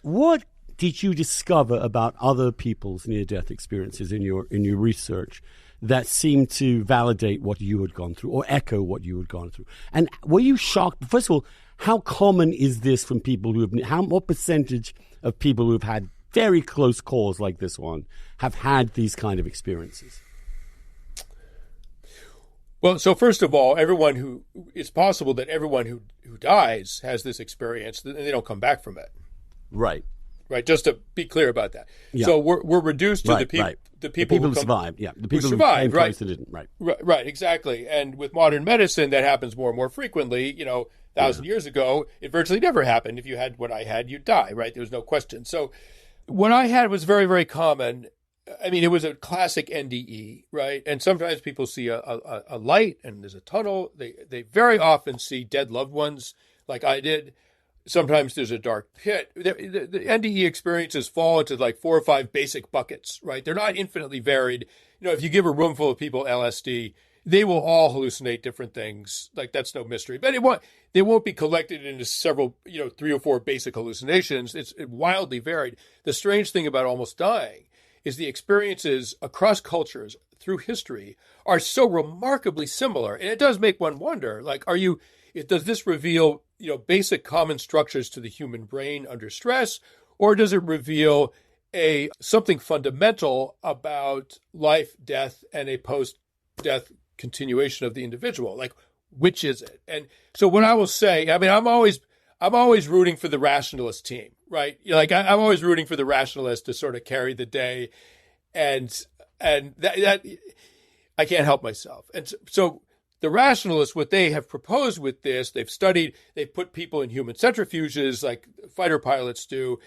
what did you discover about other people's near-death experiences in your research that seemed to validate what you had gone through or echo what you had gone through? And were you shocked? First of all, how common is this from people what percentage of people who have had very close calls like this one have had these kind of experiences? Well, so first of all, it's possible that everyone who dies has this experience and they don't come back from it. Right. Right. Just to be clear about that. Yeah. So we're reduced to the people who survived. Yeah. The people who survived. Right. Who didn't. Right. Right. Exactly. And with modern medicine, that happens more and more frequently. 1,000 years ago, it virtually never happened. If you had what I had, you'd die. Right. There was no question. So what I had was very, very common. I mean, it was a classic NDE, right? And sometimes people see a light and there's a tunnel. They very often see dead loved ones, like I did. Sometimes there's a dark pit. The NDE experiences fall into like 4 or 5 basic buckets, right? They're not infinitely varied. If you give a room full of people LSD, they will all hallucinate different things. Like, that's no mystery. But they won't be collected into several, 3 or 4 basic hallucinations. It's wildly varied. The strange thing about almost dying is the experiences across cultures through history are so remarkably similar. And it does make one wonder, like, does this reveal, basic common structures to the human brain under stress, or does it reveal something fundamental about life, death, and a post-death continuation of the individual? Like, which is it? And so what I will say, I mean, I'm always rooting for the rationalist team, right? I'm always rooting for the rationalist to sort of carry the day, and that I can't help myself. And so the rationalists, what they have proposed with this, they've put people in human centrifuges like fighter pilots do,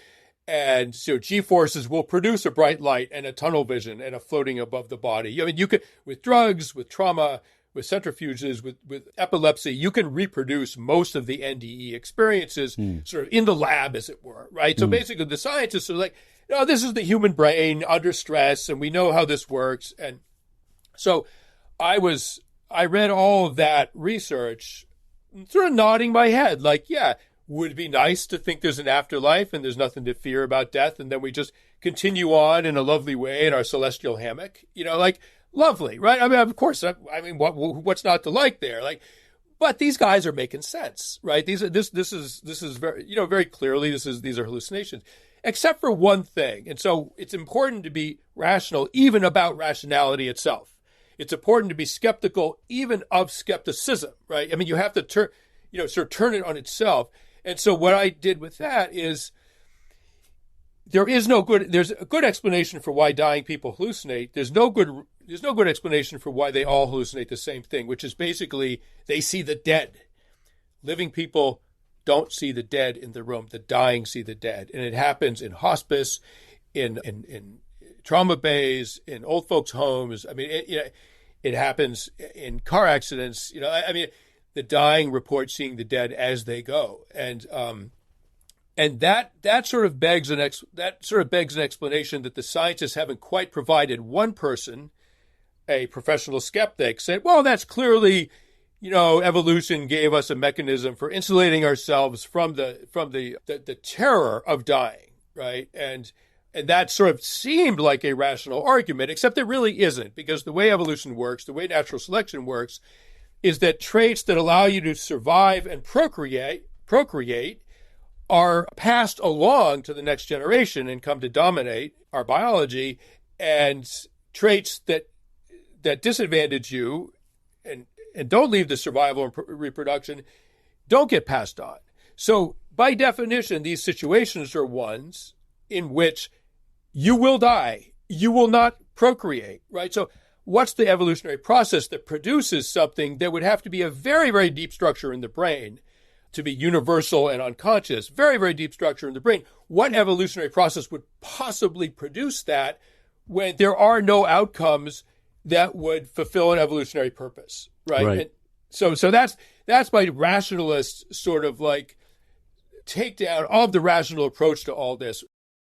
and so G-forces will produce a bright light and a tunnel vision and a floating above the body. I mean, you could, with drugs, with trauma, with centrifuges, with epilepsy, you can reproduce most of the NDE experiences sort of in the lab, as it were, right? So basically the scientists are like, no, this is the human brain under stress, and we know how this works. And so I read all of that research, sort of nodding my head, like, yeah, would it be nice to think there's an afterlife and there's nothing to fear about death, and then we just continue on in a lovely way in our celestial hammock, like, lovely, right? I mean, of course, what's not to like there? Like, but these guys are making sense, right? This is very, very clearly, these are hallucinations, except for one thing. And so it's important to be rational, even about rationality itself. It's important to be skeptical, even of skepticism, right? I mean, you have to turn it on itself. And so what I did with that is there's a good explanation for why dying people hallucinate. There's no good explanation for why they all hallucinate the same thing, which is basically they see the dead. Living people don't see the dead in the room. The dying see the dead. And it happens in hospice, in trauma bays, in old folks' homes. I mean, it happens in car accidents. The dying report seeing the dead as they go, and that sort of begs an explanation that the scientists haven't quite provided. One person, a professional skeptic, said, "Well, that's clearly, evolution gave us a mechanism for insulating ourselves from the terror of dying, right?" And that sort of seemed like a rational argument, except it really isn't, because the way evolution works, the way natural selection works, is that traits that allow you to survive and procreate are passed along to the next generation and come to dominate our biology, and traits that disadvantage you and don't lead to survival and reproduction don't get passed on. So by definition, these situations are ones in which you will die. You will not procreate, right? So what's the evolutionary process that produces something that would have to be a very, very deep structure in the brain to be universal and unconscious? Very, very deep structure in the brain. What evolutionary process would possibly produce that when there are no outcomes that would fulfill an evolutionary purpose, right? And so that's my rationalist sort of like takedown of the rational approach to all this.